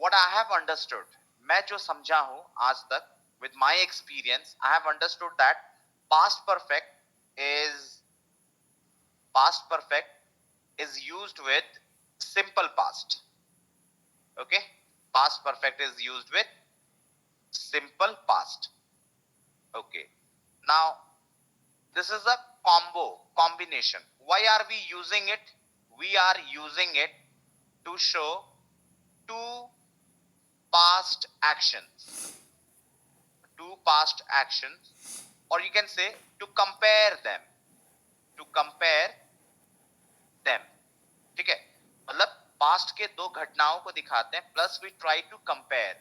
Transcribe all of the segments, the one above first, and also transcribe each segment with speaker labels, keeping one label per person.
Speaker 1: what I have understood, मैं जो समझा हूं आज तक with my experience, I have understood that past perfect is used with simple past. Okay, past perfect is used with simple past. Okay, now this is a combination. Why are we using it? We are using it to show two past actions, or you can say to compare them, to compare them. ठीक है, मतलब past के दो घटनाओं को दिखाते हैं, plus we try to compare.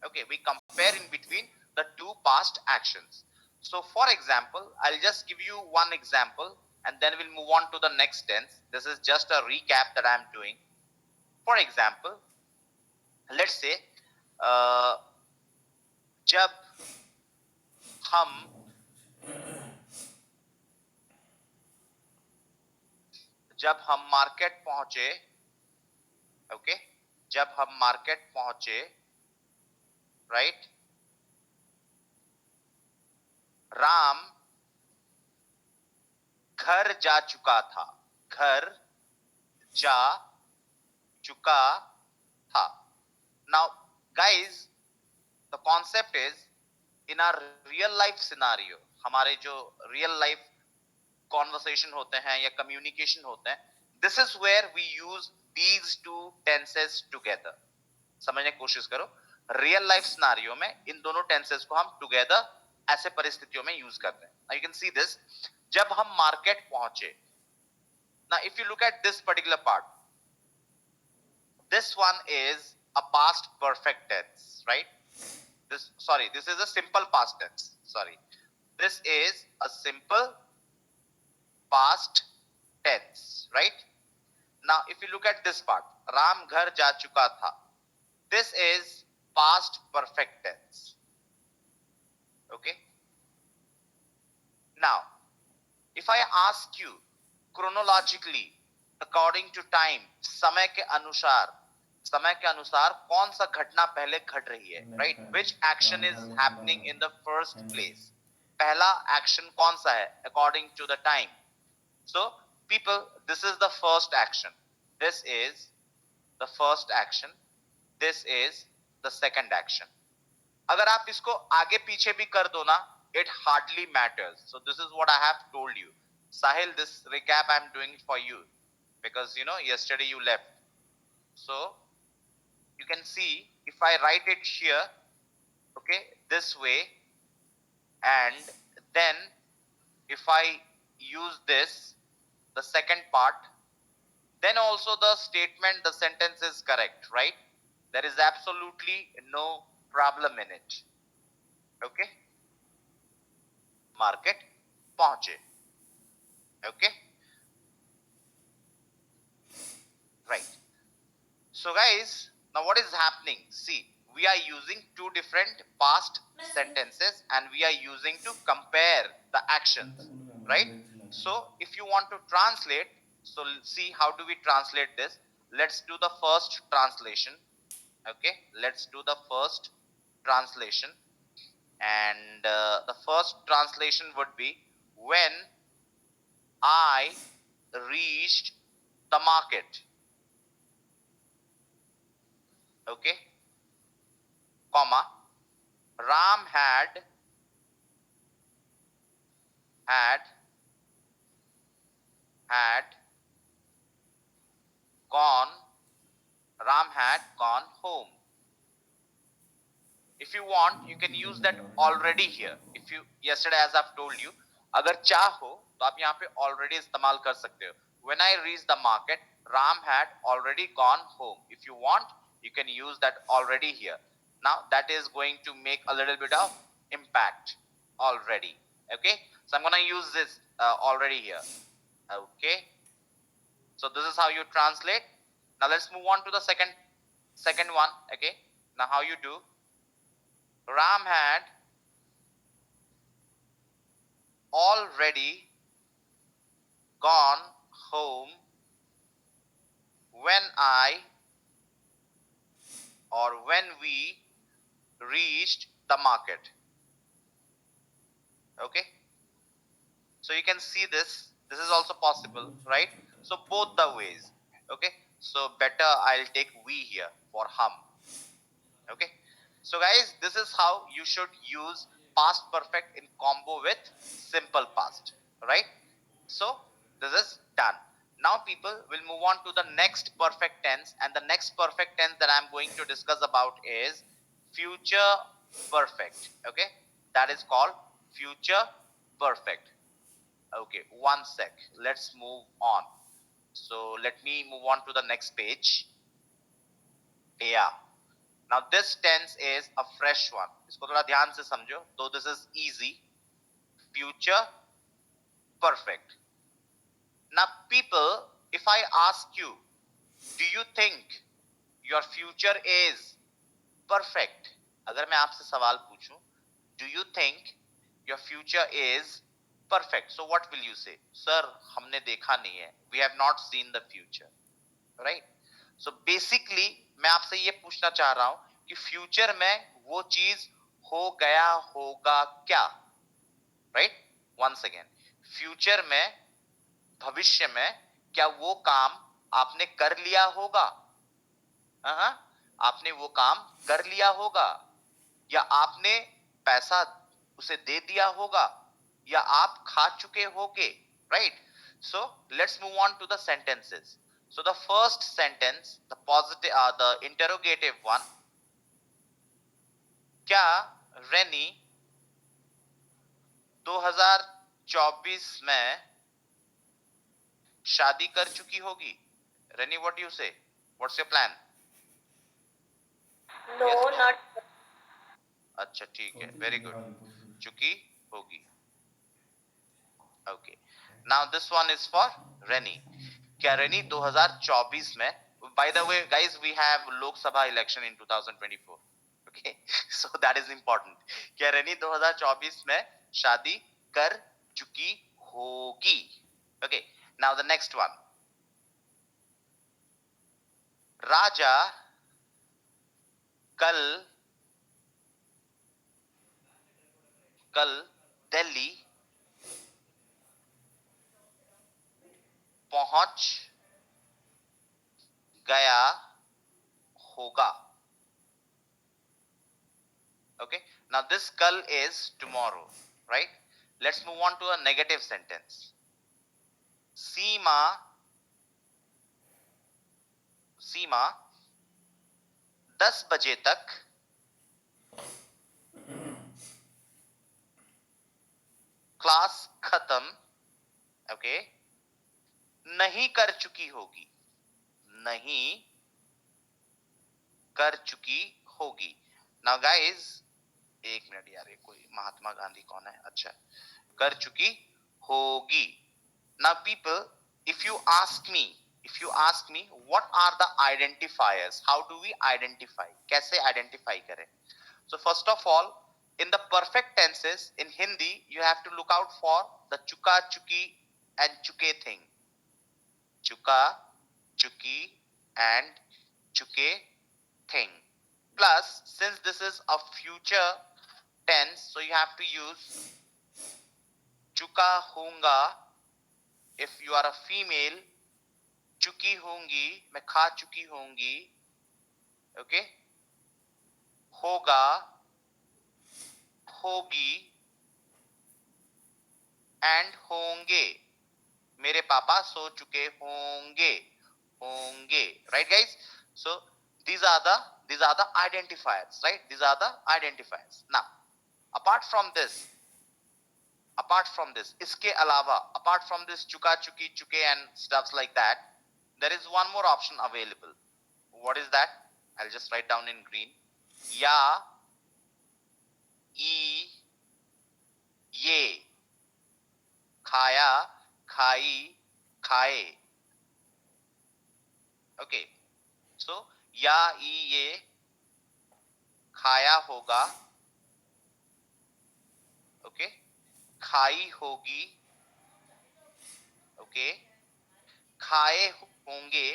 Speaker 1: Okay, we compare in between the two past actions. So for example, I'll just give you one example and then we'll move on to the next tense. This is just a recap that I'm doing. For example, let's say जब हम market पहुंचे, okay, जब हम market पहुंचे, right, Ram घर जा चुका था, घर जा चुका था. Now guys, the concept is in our real life scenario, हमारे जो real life conversation होते हैं या communication होते हैं, this is where we use these two tenses together. समझने की कोशिश करो, real life scenario में इन दोनों tenses को हम together ऐसे परिस्थितियों में use करते हैं. Now you can see this, जब हम market पहुंचे. Now if you look at this particular part, this one is a past perfect tense, right? This is a simple past tense. This is a simple past tense, right? Now, if you look at this part, Ram ghar ja chuka tha. This is past perfect tense. Okay? Now, if I ask you chronologically, according to time, समय के अनुसार कौन सा घटना पहले घट रही है, right? Which action is happening in the first place? पहला action कौन सा है according to the time? So people, this is the first action, this is the first action, this is the second action. अगर आप इसको आगे पीछे भी कर दो ना, it hardly matters. So this is what I have told you. Sahil, this recap I'm doing for you because you know yesterday you left. So you can see if I write it here, okay, this way, and then if I use this, the second part, then also the statement, the sentence is correct, right? There is absolutely no problem in it. Okay? Market पहुंचे. Okay? Right. So guys, now what is happening? See, we are using two different past sentences and we are using to compare the actions, right? So if you want to translate, so see how do we translate this? Let's do the first translation. Okay, let's do the first translation, and the first translation would be when I reached the market. Okay, comma, Ram had gone home. If you want, you can use that already here. If you, yesterday as I've told you, अगर चाहो तो आप यहाँ पे already इस्तेमाल कर सकते हो. When I reached the market, Ram had already gone home. If you want, you can use that already here. Now that is going to make a little bit of impact already. Okay, so I'm gonna use this already here. Okay, so this is how you translate. Now let's move on to the second one. Okay, now how you do? Ram had already gone home when I or when we reached the market. Okay, so you can see this is also possible, right? So both the ways. Okay, so better I'll take we here for hum. Okay, so guys, this is how you should use past perfect in combo with simple past, right? So this is done. Now people will move on to the next perfect tense, and the next perfect tense that I'm going to discuss about is future perfect. Okay, that is called future perfect. Okay, one sec, let's move on. So let me move on to the next page. Yeah, now this tense is a fresh one. इसको थोड़ा ध्यान से समझो. So this is easy. Future perfect. Now people, if I ask you, do you think your future is perfect? अगर मैं आपसे सवाल पूछूं, do you think your future is perfect? So what will you say? Sir, हमने देखा नहीं है. We have not seen the future. Right? So basically मैं आपसे ये पूछना चाह रहा हूं कि फ्यूचर में वो चीज हो गया होगा क्या? Right? Once again, फ्यूचर में, भविष्य में, क्या वो काम आपने कर लिया होगा? हाँ, आपने वो काम कर लिया होगा, या आपने पैसा उसे दे दिया होगा, या आप खा चुके होगे, right? So let's move on to the sentences. So the first sentence, the positive, the interrogative one, क्या रेनी 2024 में शादी कर चुकी होगी? रेनी, what do you say? What's your plan?
Speaker 2: No,
Speaker 1: Yes,
Speaker 2: not.
Speaker 1: अच्छा ठीक है, very good. चुकी होगी. Okay. Now this one is for Reni. क्या रेनी 2024 में, by the way guys, we have Lok Sabha election in 2024. Okay, so that is important. क्या रेनी 2024 में शादी कर चुकी होगी? Okay, now the next one. राजा कल कल दिल्ली पहुंच गया होगा. Okay, now this kal is tomorrow, right? Let's move on to a negative sentence. सीमा 10 बजे तक क्लास खत्म, ओके, नहीं कर चुकी होगी. नहीं कर चुकी होगी. नाउ गाइस, एक मिनट यार, ये कोई महात्मा गांधी कौन है? अच्छा, कर चुकी होगी. Now people, if you ask me, what are the identifiers? How do we identify? कैसे identify करें? So first of all, in the perfect tenses in Hindi, you have to look out for the chuka, chuki and chuke thing. Chuka, chuki and chuke thing. Plus, since this is a future tense, so you have to use chuka hoonga if you are a female, चुकी होंगी, मैं खा चुकी होंगी, okay, होगा, होगी and होंगे, मेरे पापा सो चुके होंगे, होंगे, right guys? So these are the identifiers, right? These are the identifiers. Now apart from this, इसके अलावा, apart from this चुका, चुकी, चुके and stuffs like that, there is one more option available. What is that? I'll just write down in green. या, ई, ये, खाया, खाई, खाए. Okay, so या, ई, ये, खाया होगा, okay, खाई होगी, okay, खाए होंगे,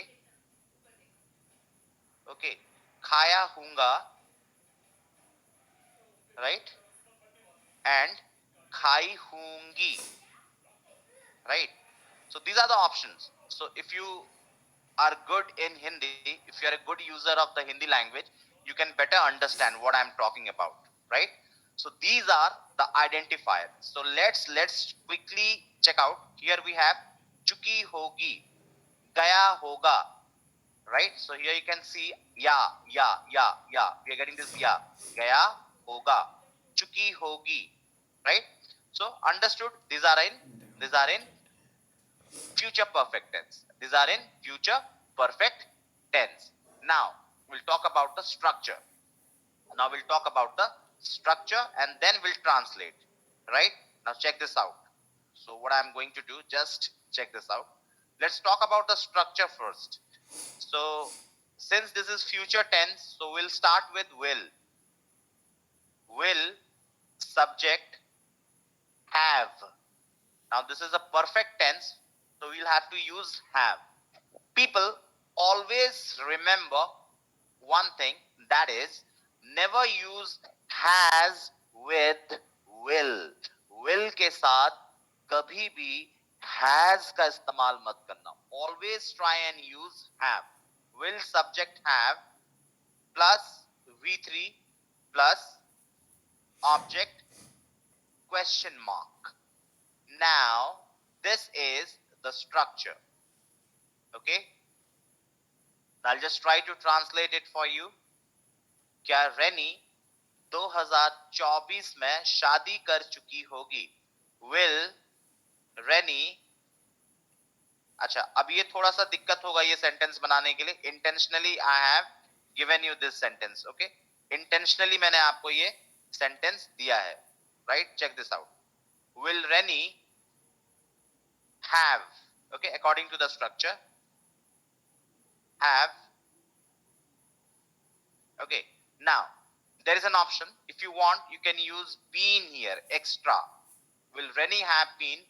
Speaker 1: okay, khaya hoonga, right? And khai hoongi, right? So these are the options. So if you are good in Hindi, if you are a good user of the Hindi language, you can better understand what I'm talking about, right? So these are the identifiers. So let's quickly check out. Here we have chuki hogi, gaya hoga, right? So here you can see ya. We are getting this ya, gaya hoga, chuki hogi, right? So understood. These are in future perfect tense. These are in future perfect tense. Now we'll talk about the structure. Now we'll talk about the structure and then we'll translate. Right? Now check this out. So what I'm going to do, just check this out. Let's talk about the structure first. So since this is future tense, so we'll start with will. Will, subject, have. Now this is a perfect tense, so we'll have to use have. People always remember one thing, that is, never use has with will. Will के साथ कभी भी has का इस्तेमाल मत करना. Always try and use have. Will subject have plus V3 plus object question mark. Now this is the structure. Okay, I'll just try to translate it for you. क्या रेनी 2024 में शादी कर चुकी होगी? Will रेनी, अच्छा अब ये थोड़ा सा दिक्कत होगा ये सेंटेंस बनाने के लिए. Intentionally I have given you this sentence. Okay, intentionally मैंने आपको ये सेंटेंस दिया है. Right, check this out. Will Renee have, okay, according to the structure, have. Okay, now there is an option. If you want, you can use been here, extra. Will Rennie have been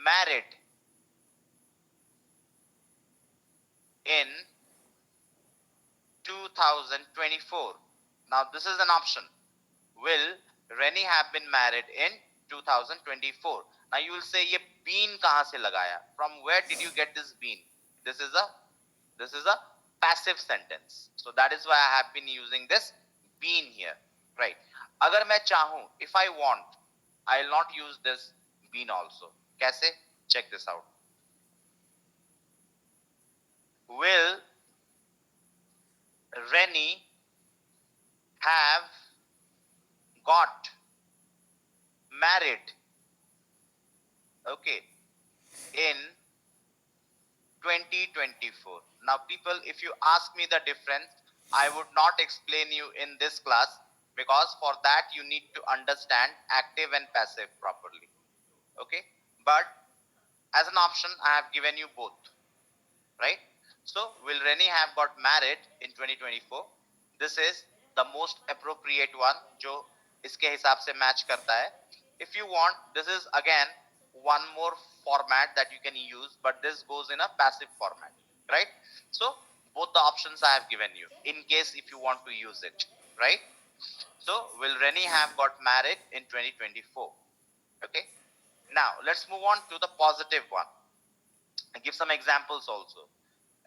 Speaker 1: married in 2024? Now this is an option. Will Rennie have been married in 2024? Now you will say ये been कहाँ से लगाया? From where did you get this been? This is a passive sentence. So that is why I have been using this been here, right? अगर मैं चाहूँ, if I want, I will not use this been also. कैसे? Check this out. Will Rennie have got married, okay, in 2024? Now people, if you ask me the difference, I would not explain you in this class, because for that you need to understand active and passive properly. Okay, but as an option I have given you both, right? So will Rennie have got married in 2024? This is the most appropriate one जो इसके हिसाब से match करता है. If you want, this is again one more format that you can use, but this goes in a passive format, right? So both the options I have given you in case if you want to use it, right? So will Rennie have got married in 2024? Okay, now let's move on to the positive one and give some examples also.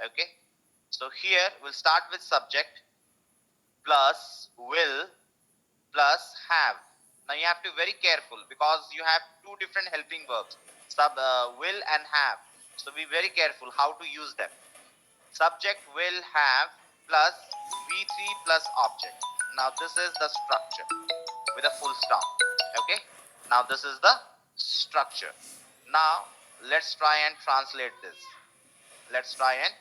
Speaker 1: Okay, so here we'll start with subject plus will plus have. Now you have to be very careful because you have two different helping verbs, will and have. So be very careful how to use them. Subject will have plus V3 plus object. Now this is the structure with a full stop. Okay, now this is the structure. Now let's try and translate this. Let's try and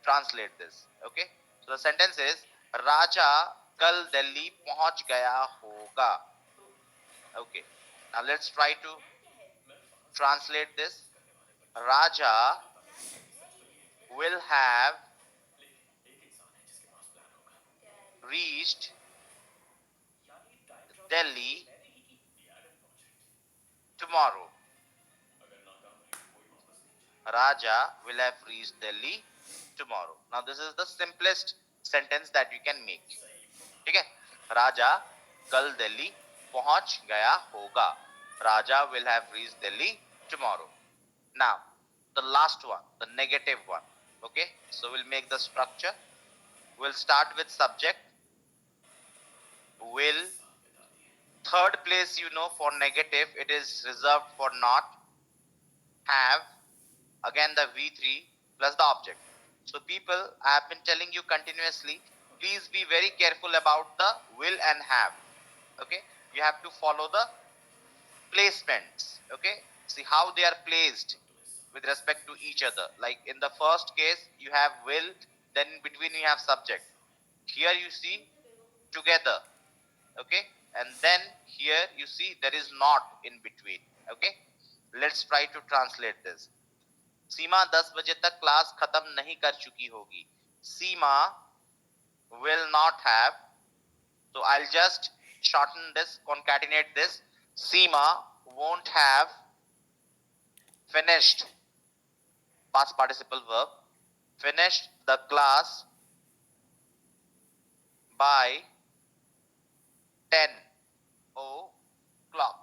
Speaker 1: translate this. Okay, so the sentence is राजा कल दिल्ली पहुंच गया होगा. Okay, now let's try to translate this. Raja will have reached Delhi tomorrow. Raja will have reached Delhi tomorrow. Now this is the simplest sentence that you can make. ठीक है, राजा कल दिल्ली पहुंच गया होगा. Raja will have reached Delhi tomorrow. Now the last one, the negative one. Okay, so we'll make the structure. We'll start with subject. Will. Third place, for negative, it is reserved for not. Have. Again the V3 plus the object. So people, I have been telling you continuously, please be very careful about the will and have. Okay, you have to follow the placements. Okay, see how they are placed with respect to each other. Like in the first case you have will, then in between you have subject. Here you see together. Okay, and then here you see there is not in between. Okay, let's try to translate this. सीमा 10 बजे तक class खत्म नहीं कर चुकी होगी. सीमा will not have, so I'll just shorten this, concatenate this. Seema won't have finished, past participle verb, finished the class by 10 o'clock.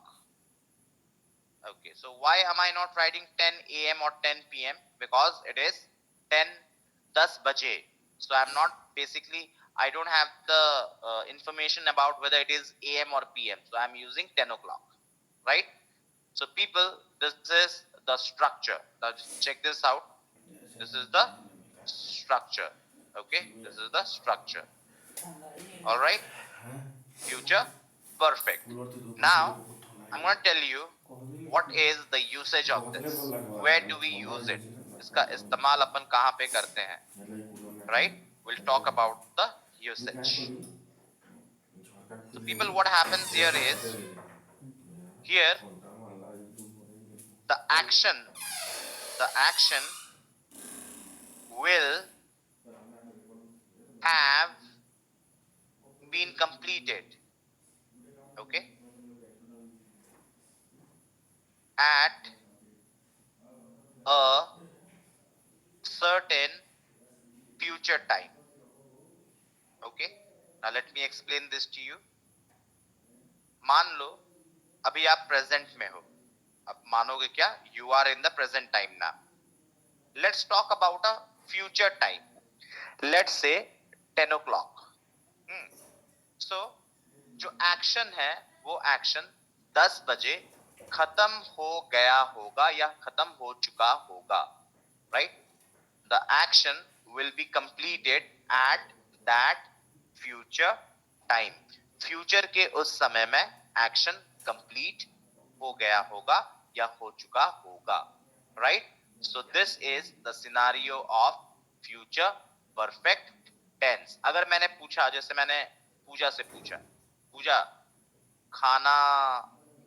Speaker 1: Okay, so why am I not writing 10 a.m. or 10 p.m.? Because it is 10 baje. So I'm not, basically I don't have the information about whether it is a.m. or p.m. So I'm using 10 o'clock, right? So people, this is the structure. Now just check this out. This is the structure. Okay, this is the structure. All right, future perfect. Now I'm going to tell you what is the usage of this. Where do we use it? इसका इस्तेमाल अपन कहाँ पे करते हैं? Right? We'll talk about the usage. So people, what happens here is, here the action will have been completed. Okay, at a certain future time. Okay, now let me explain this to you. मान लो अभी आप present में हो. अब मानोगे क्या? You are in the present time now. Let's talk about a future time. Let's say 10 o'clock. So जो action है वो एक्शन 10 बजे खत्म हो गया होगा या खत्म हो चुका होगा. Right? The action will be completed at that future time. Future के उस समय में action complete हो गया होगा या हो चुका होगा. Right? So this is the scenario of future perfect tense. अगर मैंने पूछा, जैसे मैंने पूजा से पूछा, पूजा खाना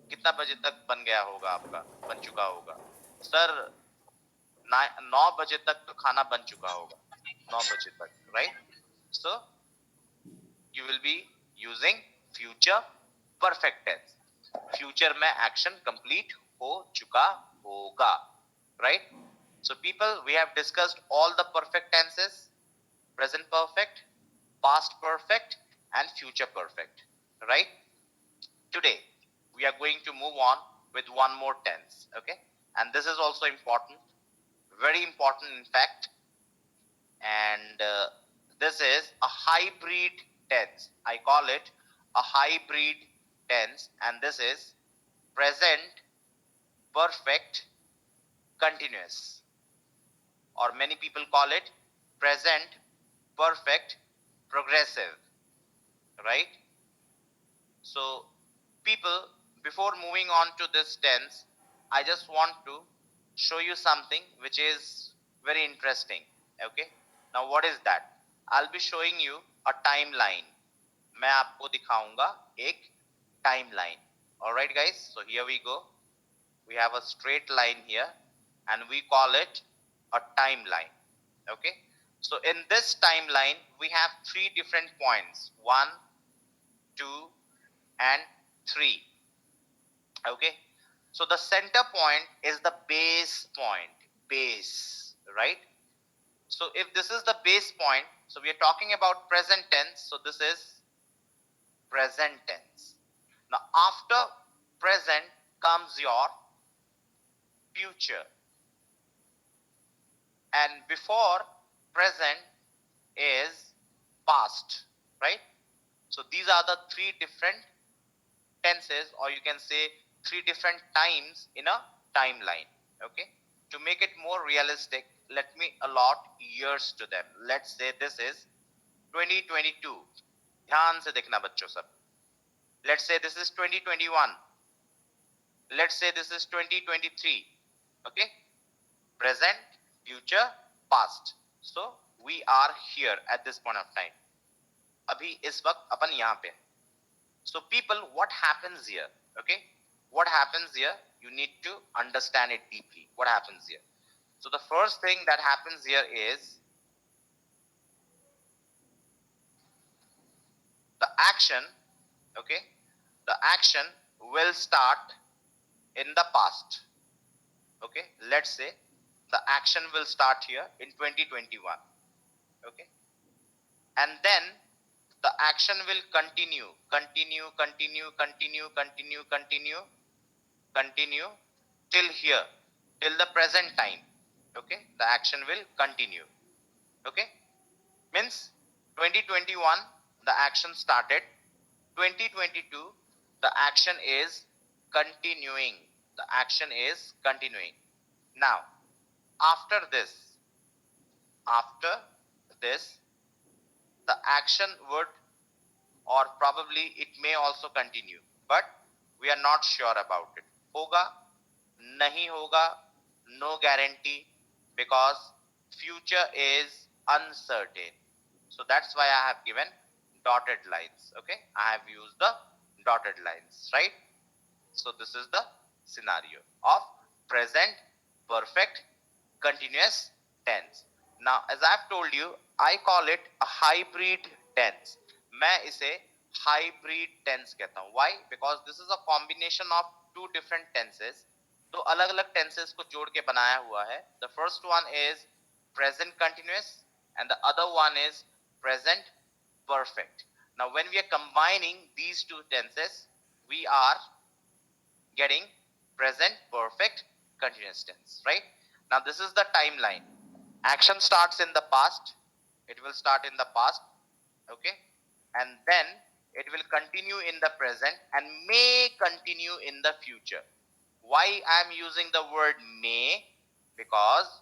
Speaker 1: कितना बजे तक बन गया होगा आपका, बन चुका होगा? सर 9 बजे तक तो खाना बन चुका होगा. 9 बजे तक, right? So you will be using future perfect tense. Future में action complete हो चुका होगा, right? So people, we have discussed all the perfect tenses: present perfect, past perfect, and future perfect, right? Today we are going to move on with one more tense. Okay, and this is also important, very important in fact, and this is a hybrid tense. I call it a hybrid tense, and this is present perfect continuous, or many people call it present perfect progressive, right? So people, before moving on to this tense, I just want to show you something which is very interesting. Okay, now what is that? I'll be showing you a timeline. मैं आपको दिखाऊंगा एक timeline. Alright guys, so here we go. We have a straight line here and we call it a timeline. Okay, so in this timeline we have 3 different points: 1, 2, and 3. Okay, so the center point is the base point, base, right? So if this is the base point, So we are talking about present tense. So this is present tense. Now after present comes your future, and before present is past, right? So these are the three different tenses, or you can say three different times in a timeline. Okay, to make it more realistic, let me allot years to them. Let's say this is 2022. ध्यान से देखना बच्चों सब. Let's say this is 2021. Let's say this is 2023. Okay, present, future, past. So we are here at this point of time. अभी इस वक्त अपन यहाँ पे. So people, what happens here? Okay, what happens here? You need to understand it deeply. What happens here? So the first thing that happens here is the action. Okay, the action will start in the past. Okay, let's say the action will start here in 2021. Okay, and then the action will continue till here, till the present time. Okay, the action will continue. Okay, means 2021 the action started, 2022 the action is continuing, the action is continuing. Now after this the action would, or probably it may also continue, but we are not sure about it. Hoga, nahi hoga, no guarantee, because future is uncertain. So that's why I have given dotted lines. Okay, I have used the dotted lines, right? So this is the scenario of present perfect continuous tense. Now as I've told you, I call it a hybrid tense. मैं इसे hybrid tense कहता हूँ. Why? Because this is a combination of two different tenses. दो अलग अलग tenses को जोड़ के बनाया हुआ है. The first one is present continuous and the other one is present perfect. Now when we are combining these two tenses, we are getting present perfect continuous tense, right? Now this is the timeline. Action starts in the past, it will start in the past, okay, and then it will continue in the present and may continue in the future. Why I am using the word may? Because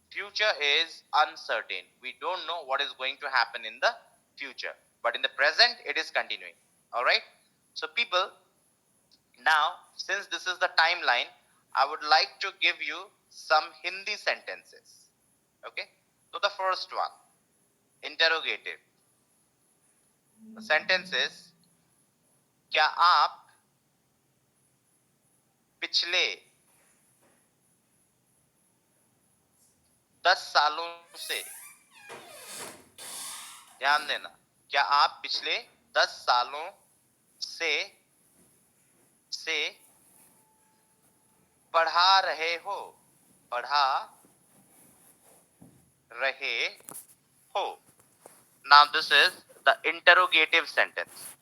Speaker 1: future is uncertain, we don't know what is going to happen in the future, but in the present it is continuing. All right, so people, now, since this is the timeline, I would like to give you some Hindi sentences. Okay? So the first one, interrogative. The sentence is, क्या आप पिछले 10 सालों से, ध्यान देना, क्या आप पिछले 10 सालों से पढ़ा रहे हो, पढ़ा रहे हो. Now this is the interrogative sentence.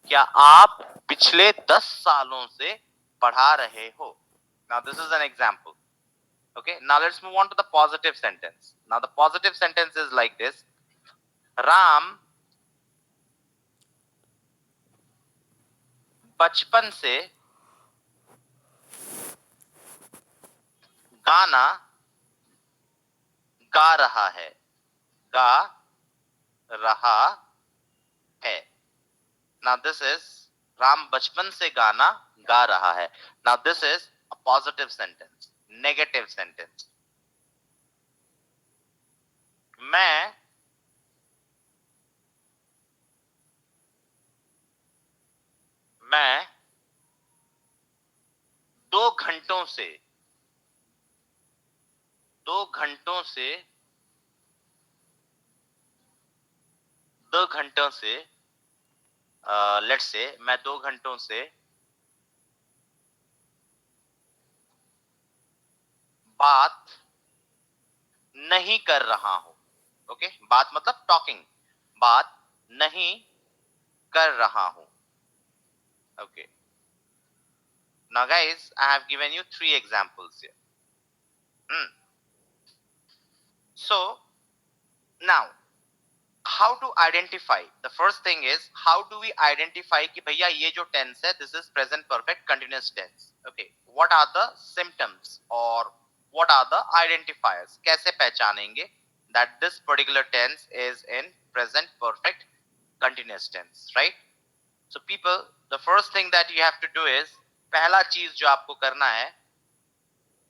Speaker 1: क्या आप पिछले 10 सालों से पढ़ा रहे हो? Now this is an example. Okay, now let's move on to the positive sentence. Now the positive sentence is like this. Ram बचपन से गाना गा रहा है, गा रहा है. Now this is राम बचपन से गाना गा रहा है. Now this is a positive sentence. Negative sentence. मैं 2 घंटों से 2 घंटों से लेट्स से मैं 2 घंटों से बात नहीं कर रहा हूं. ओके, बात मतलब टॉकिंग, बात नहीं कर रहा हूं. Okay. Now guys, I have given you 3 examples here. So now, how to identify? The first thing is, how do we identify कि भैया ये जो tense है, this is present perfect continuous tense. Okay. What are the symptoms or what are the identifiers? कैसे पहचानेंगे that this particular tense is in present perfect continuous tense, right? So people, the first thing that you have to do is, पहला चीज जो आपको करना है,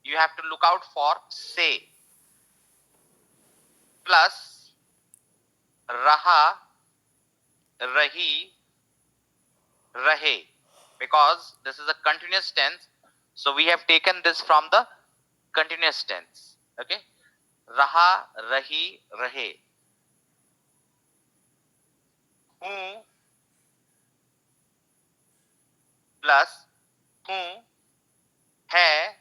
Speaker 1: you have to look out for say plus raha, rahi, rahe, because this is a continuous tense, so we have taken this from the continuous tense. Okay, raha, rahi, rahe. Hu plus hu, hai,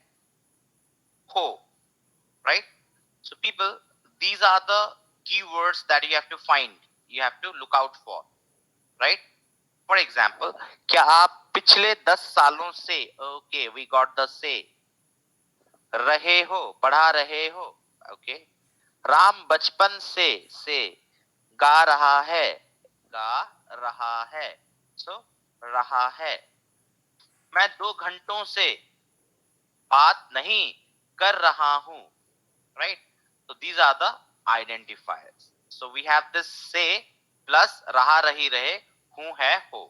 Speaker 1: ho, right? So people, these are the keywords that you have to find, you have to look out for, right? For example, क्या आप पिछले 10 सालों से, okay, we got the say, रहे हो, पढ़ा रहे हो, okay, राम बचपन से गा रहा है, गा रहा है, so रहा है. मैं 2 घंटों से बात नहीं कर रहा हूं, right? So these are the identifiers. So we have this say plus रहा रही रहे, हूं है हो,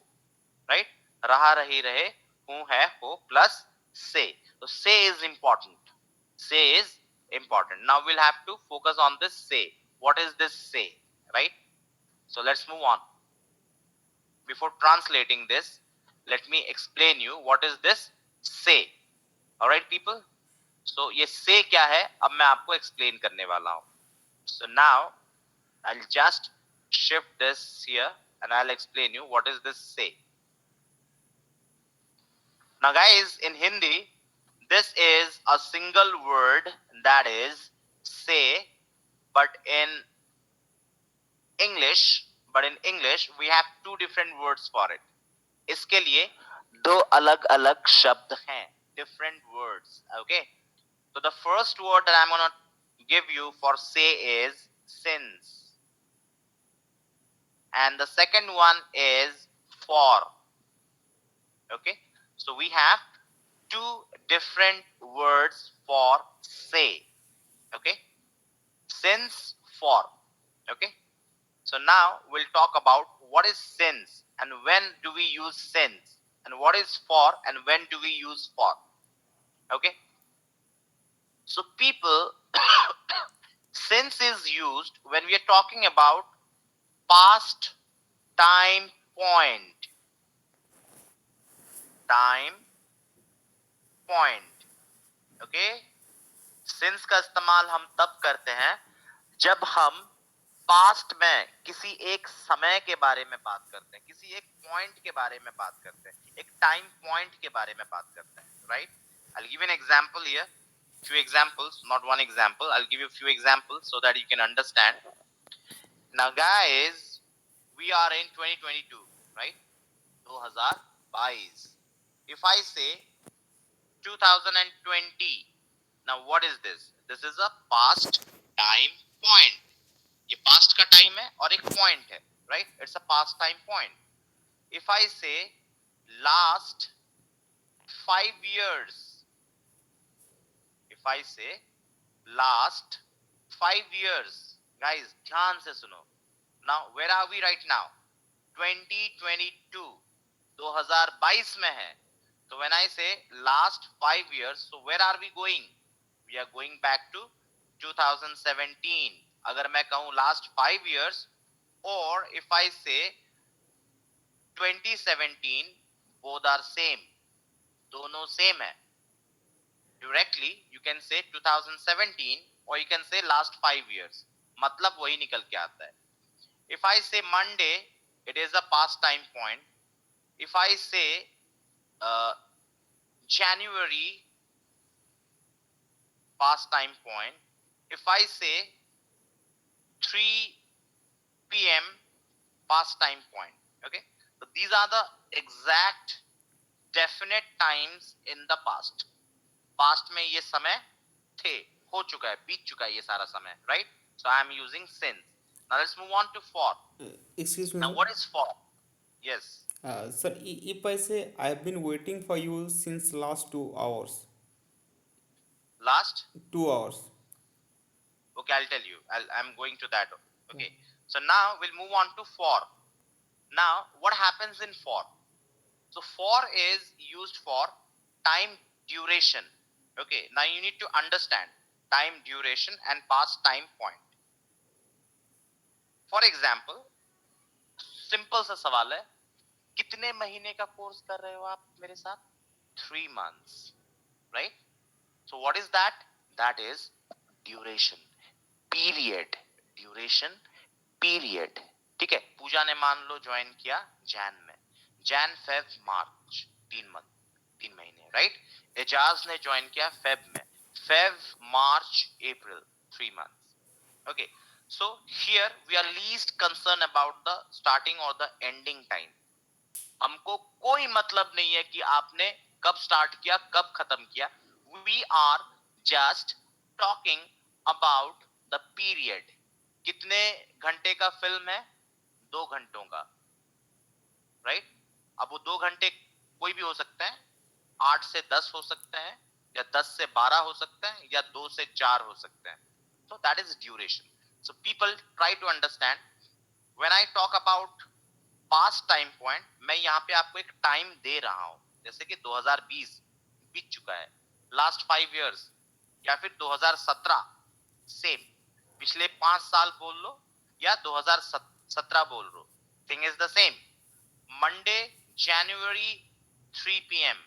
Speaker 1: right? रहा रही रहे, हूं है हो plus say. So say is important. Say is important. Now we'll have to focus on this say. What is this say, right? So let's move on. Before translating this, let me explain you what is this say. All right, people. So ये say क्या है, अब मैं आपको explain करने वाला हूं. So now I'll just shift this here and I'll explain you what is this say. Now guys, in Hindi, this is a single word, that is say, but in English, we have 2 different words for it. इसके लिए 2 अलग-अलग शब्द हैं, different words, okay? So the first word that I'm going to give you for say is since. And the second one is for. Okay, so we have 2 different words for say. Okay, since, for. Okay, so now we'll talk about what is since and when do we use since, and what is for and when do we use for. Okay, so people, since is used when we are talking about past time point. Time point. Okay, since का इस्तेमाल हम तब करते हैं जब हम past में किसी एक समय के बारे में बात करते हैं, किसी एक पॉइंट के बारे में बात करते हैं, एक टाइम पॉइंट के बारे में बात करते हैं, right? I will give an example here, few examples, not one example. I'll give you a few examples so that you can understand. Now guys, we are in 2022, right? 2022. If I say 2020, now what is this? This is a past time point. ये past का time है और एक point है, right? It's a past time point. If I say last 5 years, if I say last 5 years, guys ध्यान से सुनो. Now where are we right now? 2022, 2022 में है. So when I say last 5 years, so where are we going? We are going back to 2017. अगर मैं कहूँ last 5 years, or if I say 2017, both are same. दोनों same है. Directly you can say 2017 or you can say last 5 years. मतलब वही निकल के आता है. If I say Monday, it is a past time point. If I say January, past time point. If I say 3 p.m. past time point. Okay, so these are the exact definite times in the past. Past में ये समय थे, हो चुका है, बीत चुका है ये सारा समय, right? So I am using since. Now let's move on to for.
Speaker 2: Excuse me,
Speaker 1: Now
Speaker 2: sir.
Speaker 1: what is for? Yes.
Speaker 2: Sir, if I say I've been waiting for you since last 2 hours,
Speaker 1: Last.
Speaker 2: 2 hours.
Speaker 1: Okay, I'll tell you. I'm going to that. Okay. So now we'll move on to for. Now what happens in for? So for is used for time duration. Okay. Now you need to understand time duration and past time point. For example, simple सा सवाल है, कितने महीने का course कर रहे हो आप मेरे साथ? 3 months, right? So what is that? That is duration, period. Duration, period. ठीक है, पूजा ने मान लो ज्वाइन किया जैन में, जैन फेब मार्च, 3 मंथ, 3 महीने, राइट? एजाज ने ज्वाइन किया फेब में, Feb March April, 3 months. Okay, so here we are least concerned about the starting or the ending time. हमको कोई मतलब नहीं है कि आपने कब स्टार्ट किया कब खत्म किया. We are just talking about the period. कितने घंटे का फिल्म है? 2 घंटों का, राइट? अब वो 2 घंटे कोई भी हो सकता है, 8 से 10 हो सकते हैं, या 10 से 12 हो सकते हैं, या 2 से 4 हो सकते हैं. So that is duration. So people try to understand when I talk about past time point, मैं यहाँ पे आपको एक टाइम दे रहा हूं, जैसे कि 2020 बीत चुका है, लास्ट 5 इयर्स, या फिर 2017, सेम, पिछले 5 साल बोल लो, या 2017 बोल लो, thing is the same. Monday January 3 p.m.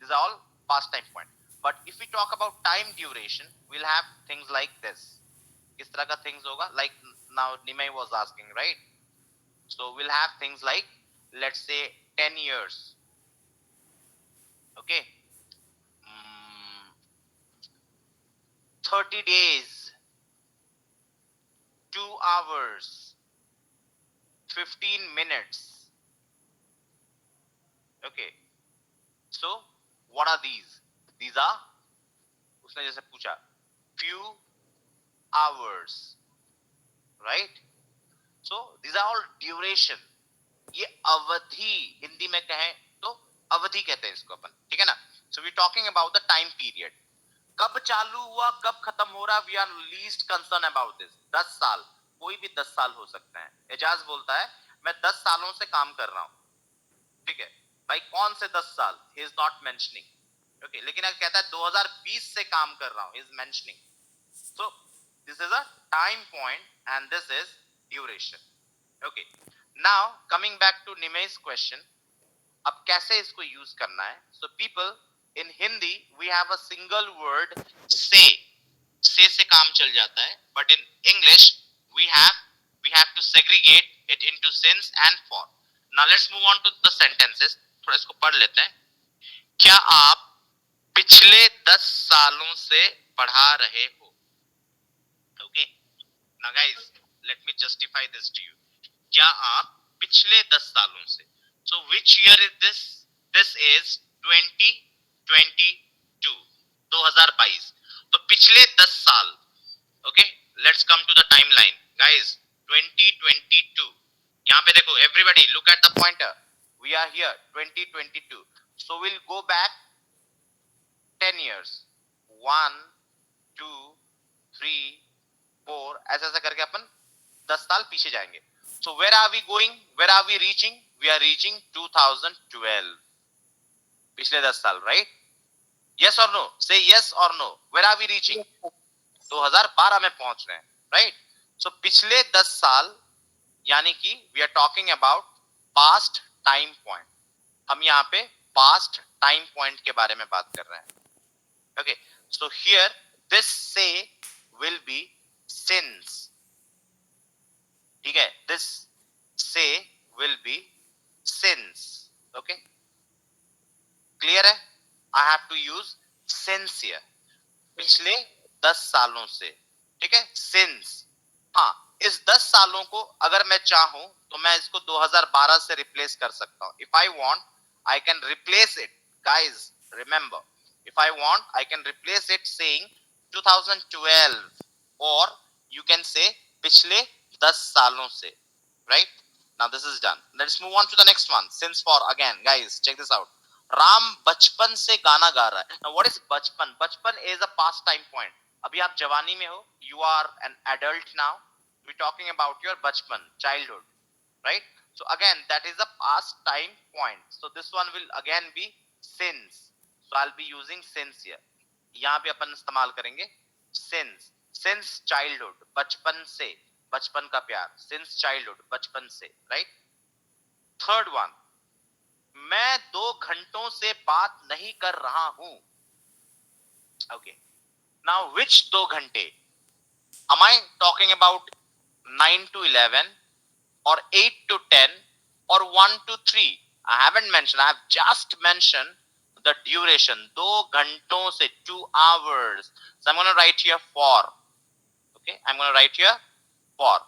Speaker 1: These are all past time point. But if we talk about time duration, we'll have things like this. किस तरह का things होगा? Like now Nimai was asking, right? So we'll have things like, let's say 10 years. Okay. 30 days, 2 hours, 15 minutes. Okay. So what are these? These are, उसने जैसे पूछा, few hours, right? So these are all duration. ये अवधि हिंदी में कहें तो अवधि कहते हैं इसको अपन, ठीक है ना? So we're talking about the time period. कब चालू हुआ कब खत्म हो रहा, we are least concern about this. 10 साल, कोई भी 10 साल हो सकता है. एजाज बोलता है मैं 10 सालों से काम कर रहा हूं, ठीक है भाई, कौन से 10 साल? He is not mentioning. Okay, लेकिन अगर कहता है 2020 से काम कर रहा हूं, is mentioning. So this is a time point and this is duration. Okay, now coming back to Nimesh question, अब कैसे इसको यूज करना है? So people, in Hindi we have a single word से. से काम चल जाता है, but in English we have to segregate it into since and for. Now let's move on to the sentences. थोड़ा इसको पढ़ लेते हैं. क्या आप पिछले 10 सालों से पढ़ा रहे हो? Okay, now guys, let me justify this to you. क्या आप पिछले 10 सालों से, so which year is this? This is 2022, 2022. तो पिछले 10 साल. Okay, let's come to the timeline guys. 2022, यहाँ पे देखो, everybody look at the pointer. We are here 2022. So will go back 10 years. 1 2 3 4, ऐसा ऐसा करके अपन 10 साल पीछे जाएंगे. So where are we going? Where are we reaching? We are reaching 2012. पिछले 10 साल, right? Yes or no? Say yes or no. Where are we reaching? 2012 में पहुंच रहे हैं, right? So पिछले 10 साल, यानी कि we are talking about past time point. हम यहाँ पे past time point के बारे में बात कर रहे हैं. Okay, so here this say will be since. ठीक है, this say will be since. Okay, clear है? I have to use since here. पिछले 10 सालों से, ठीक है, since. हाँ, इस 10 सालों को अगर मैं चाहूं तो मैं इसको 2012 से रिप्लेस कर सकता हूं. If I want I can replace it. Guys remember, if I want I can replace it saying 2012 और यू कैन से पिछले 10 सालों से. Right? Now this is done. Let's move on to the next one. Since for again, guys, check this out. Ram बचपन से गाना गा रहा है. Now what is बचपन? बचपन is a past time point. अभी आप जवानी में हो. You are an adult now. We're talking about your bachpan, childhood, right? So again, that is a past time point. So this one will again be since. So I'll be using since here. यहाँ पे अपन इस्तेमाल करेंगे since childhood, बचपन से, बचपन का प्यार, since childhood, बचपन से, right? Third one, मैं 2 घंटों से बात नहीं कर रहा हूं. Okay, now which 2 घंटे? Am I talking about 9 to 11 or 8 to 10 or 1 to 3? I haven't mentioned. I have just mentioned the duration. 2 घंटों से 2 hours. So I'm going to write here for. Okay, I'm going to write here for.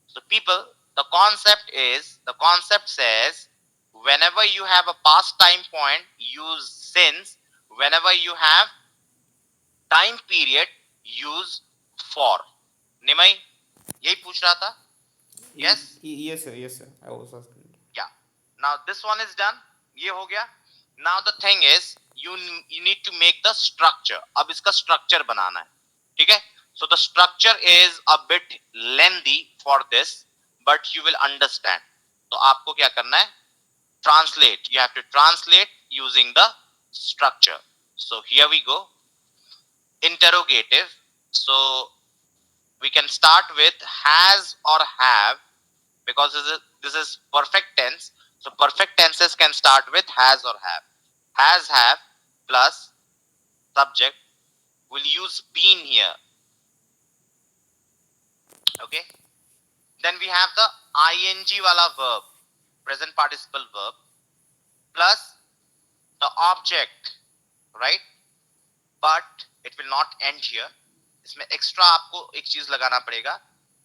Speaker 1: So people, the concept says whenever you have a past time point, use since. Whenever you have time period, use for. निमय यही पूछ रहा था. Yes.
Speaker 2: Yes, sir. Yes, sir. I was asking.
Speaker 1: Yeah. Now this one is done. ये हो गया. Now the thing is you need to make the structure. अब इसका structure बनाना है. ठीक है? So the structure is a bit lengthy for this, but you will understand. तो आपको क्या करना है? Translate. You have to translate using the structure. So here we go. Interrogative. So we can start with has or have, because this is perfect tense. So perfect tenses can start with has or have. Has, have plus subject. We'll use been here. Okay. Then we have the ing wala verb, present participle verb, plus the object, right? But it will not end here. इसमें extra आपको एक चीज लगाना पड़ेगा.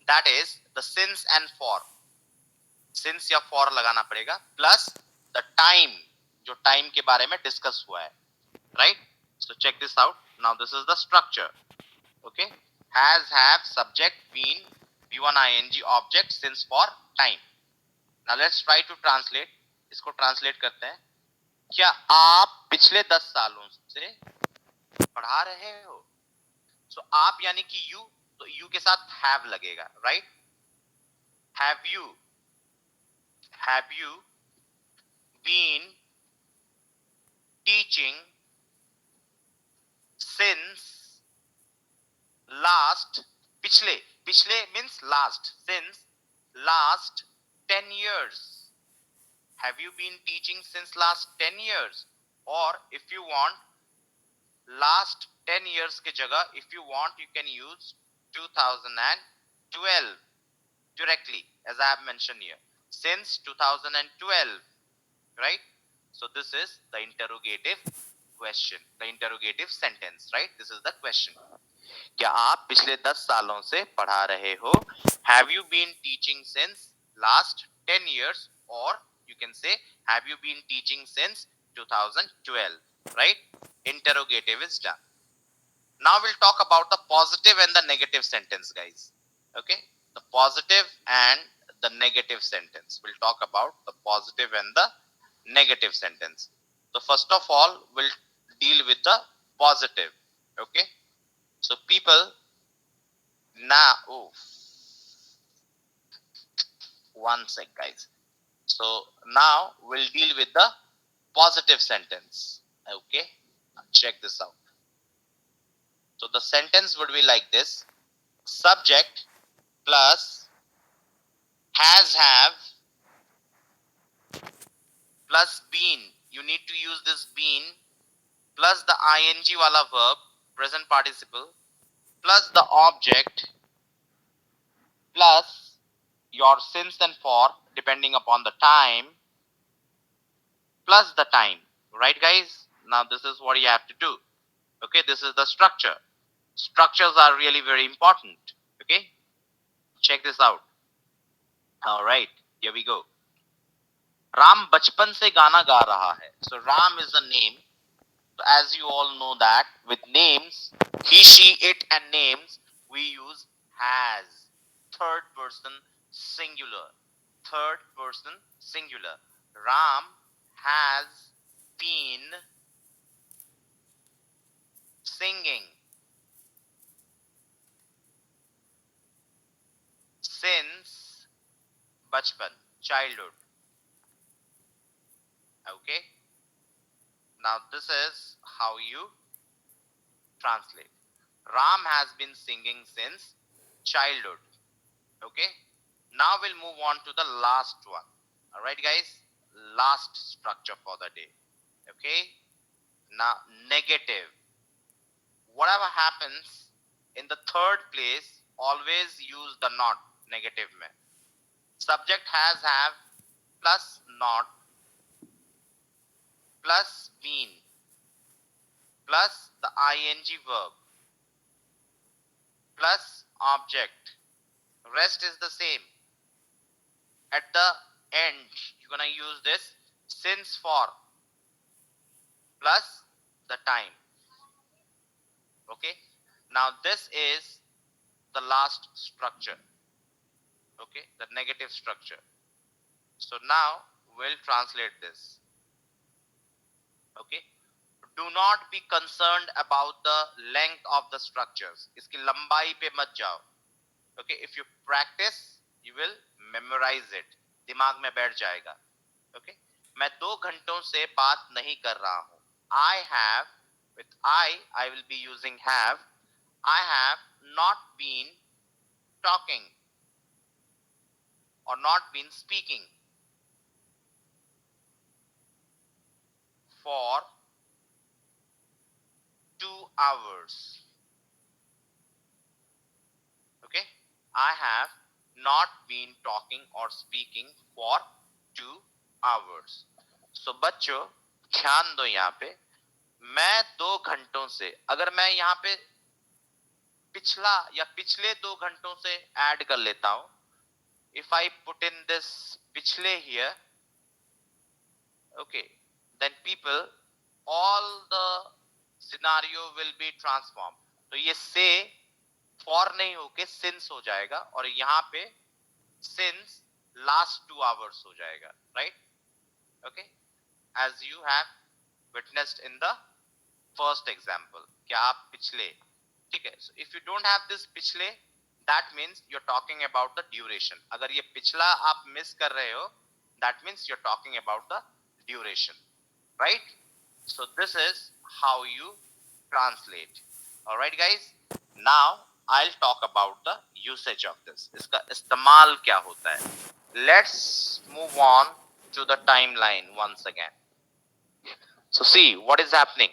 Speaker 1: That is the since and for. Since या for लगाना पड़ेगा. Plus the time, जो time के बारे में discuss हुआ है. Right? So check this out. Now this is the structure. Okay? Has, have, subject, been, V1 ing, object, since, for, time. Now let's try to translate. इसको translate करते हैं. क्या आप पिछले 10 सालों से पढ़ा रहे हो? So आप यानी कि you, तो you के साथ have लगेगा, right? Have you been teaching since last, पिछले means last, since last 10 years? Have you been teaching since last 10 years? Or if you want last 10 years के जगह, if you want you can use 2012 directly, as I have mentioned here, since 2012, right? So this is the interrogative question, the interrogative sentence, right? This is the question. क्या आप पिछले 10 सालों से पढ़ा रहे हो? Have you been teaching since last 10 years? Or you can say, have you been teaching since 2012, right? Interrogative is done. Now we'll talk about the positive and the negative sentence, guys. Okay? The positive and the negative sentence. We'll talk about the positive and the negative sentence. So first of all, we'll deal with the positive. Okay? So people, now, one sec, guys. So now we'll deal with the positive sentence. Okay? Check this out. So the sentence would be like this. Subject plus has, have plus been. You need to use this been plus the ing wala verb, present participle, plus the object, plus your since and for depending upon the time, plus the time. Right, guys? Now this is what you have to do. Okay, this is the structure. Structures are really very important. Okay, Check this out. All right, here we go. Ram बचपन से गाना गा रहा है. So Ram is a name. So as you all know that with names, he, she, it and names, we use has. Third person singular. Third person singular. Ram has been singing since bachpan, childhood. Okay. Now this is how you translate. Ram has been singing since childhood. Okay. Now we'll move on to the last one. All right, guys. Last structure for the day. Okay. Now, negative. Whatever happens in the third place, always use the not negative में. Subject has, have, plus not, plus been, plus the ing verb, plus object. Rest is the same. At the end, you're gonna use this since for plus the time. Okay. Now this is the last structure. Okay, the negative structure. So now we'll translate this. Okay. Do not be concerned about the length of the structures. इसकी लंबाई पे मत जाओ. Okay, if you practice, you will memorize it. दिमाग में बैठ जाएगा. Okay, मैं 2 घंटों से बात नहीं कर रहा हूँ. I have, with I will be using have. I have not been talking or not been speaking for 2 hours. Okay, I have not been talking or speaking for 2 hours. So बच्चों ध्यान दो यहाँ पे. मैं 2 घंटों से, अगर मैं यहाँ पे पिछला या पिछले 2 घंटों से ऐड कर लेता हूं, if I put in this पिछले here, okay, then people, all the scenario will be transformed. तो ये से for नहीं होके since हो जाएगा और यहाँ पे since last 2 hours हो जाएगा. Right? Okay, as you have witnessed in the first example. क्या आप पिछले, ठीक है. So if you don't have this पिछले, that means you're talking about the duration. अगर ये पिछला आप मिस कर रहे हो, that means you're talking about the duration. Right? So this is how you translate. All right, guys. Now I'll talk about the usage of this. इसका इस्तेमाल क्या होता है. Let's move on to the timeline once again. So see what is happening.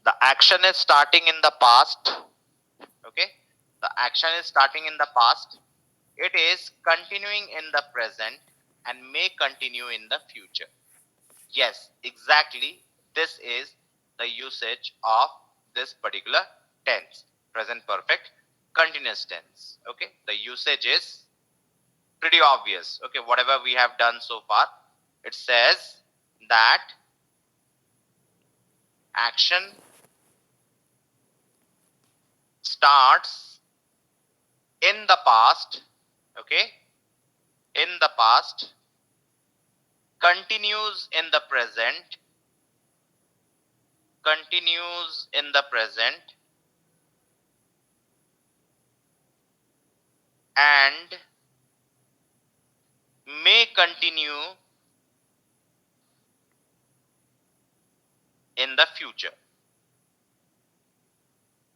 Speaker 1: The action is starting in the past. Okay, the action is starting in the past. It is continuing in the present and may continue in the future. Yes, exactly. This is the usage of this particular tense, present perfect continuous tense. Okay, the usage is pretty obvious. Okay, whatever we have done so far, it says that action starts in the past. Okay, in the past, continues in the present, continues in the present, and may continue in the future.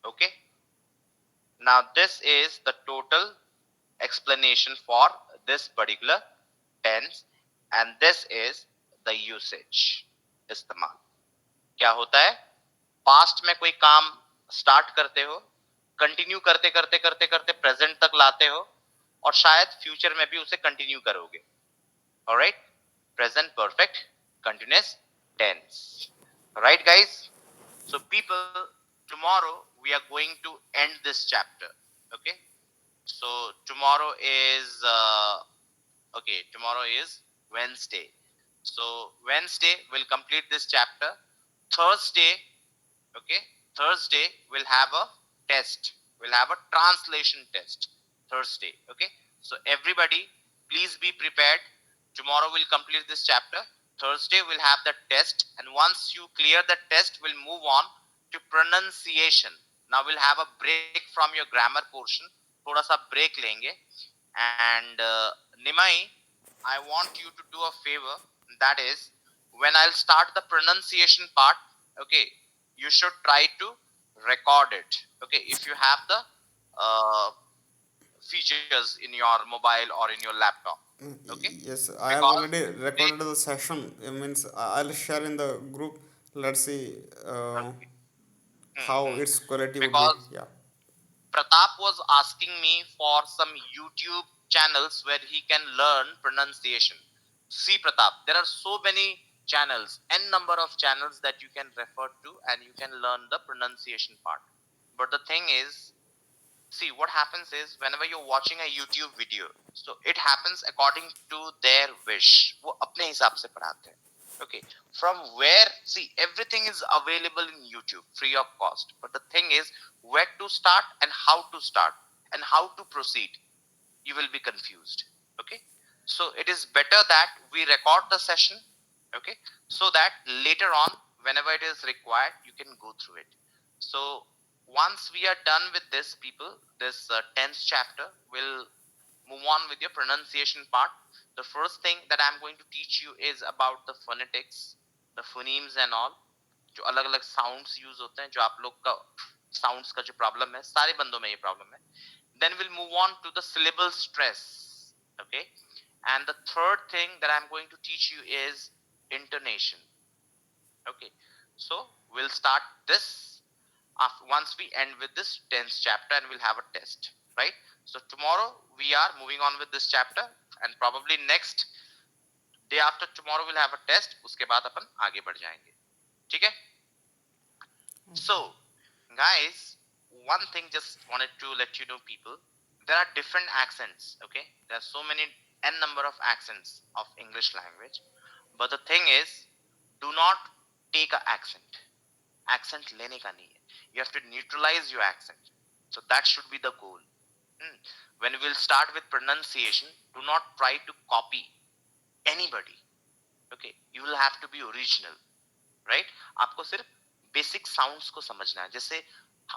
Speaker 1: Okay, now this is the total explanation for this particular tense, and this is the usage. इस्तेमाल क्या होता है. Past में कोई काम start करते हो, continue करते करते करते करते प्रेजेंट तक लाते हो और शायद फ्यूचर में भी उसे कंटिन्यू करोगे. Alright, present perfect continuous tense. Right guys, so people, tomorrow we are going to end this chapter. Okay, So tomorrow is okay, tomorrow is Wednesday. So Wednesday we'll complete this chapter. Thursday, okay, Thursday we'll have a test. We'll have a translation test Thursday. Okay, so everybody please be prepared. Tomorrow we'll complete this chapter. Thursday we'll have the test, and once you clear the test we'll move on to pronunciation. Now we'll have a break from your grammar portion. थोड़ा सा break लेंगे. And Nimai, I want you to do a favor. That is, when I'll start the pronunciation part, okay, you should try to record it. Okay, if you have the uh, features in your mobile or in your laptop. Okay,
Speaker 2: Yes, I have
Speaker 1: because
Speaker 2: already
Speaker 1: they,
Speaker 2: recorded the session. It means I'll share in the group. Let's see
Speaker 1: okay,
Speaker 2: how its quality would be.
Speaker 1: because
Speaker 2: Yeah.
Speaker 1: Pratap was asking me for some YouTube channels where he can learn pronunciation. See, Pratap, there are so many channels, n number of channels that you can refer to and you can learn the pronunciation part. But the thing is, see, what happens is whenever you're watching a YouTube video, so it happens according to their wish. वो अपने हिसाब से पढ़ाते हैं. Okay, from where, see, everything is available in YouTube free of cost, but the thing is where to start and how to proceed, you will be confused. Okay, so it is better that we record the session. Okay, so that later on whenever it is required you can go through it. So once we are done with this, people, this 10th chapter will move on with your pronunciation part. The first thing that I'm going to teach you is about the phonetics, the phonemes and all. जो अलग अलग sounds use होते हैं, जो आप लोग का sounds का जो प्रॉब्लम है, सारे बंदों में ये प्रॉब्लम है. Then we'll move on to the syllable stress. Okay, and the third thing that I'm going to teach you is intonation. Okay, so we'll start this after, once we end with this 10th chapter, and we'll have a test, right? So tomorrow we are moving on with this chapter, and probably next day after tomorrow we'll have a test. उसके बाद अपन आगे बढ़ जाएंगे. ठीक है? So, guys, one thing just wanted to let you know, people, there are different accents, okay? There are so many n number of accents of English language. But the thing is, do not take a accent. Accent lene ka nahi hai. You have to neutralize your accent. So that should be the goal. When we'll start with pronunciation, do not try to copy anybody. Okay, you will have to be original. Right आपको सिर्फ basic sounds को समझना है. जैसे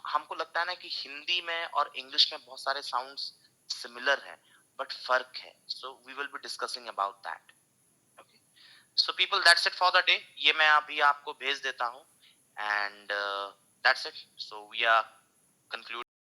Speaker 1: हमको लगता है ना कि हिंदी में और इंग्लिश में बहुत सारे साउंड्स सिमिलर हैं, बट फर्क है. So we will be discussing about that. Okay, so people, that's it for the day. ये मैं अभी आपको भेज देता हूँ, and that's it. So we are conclude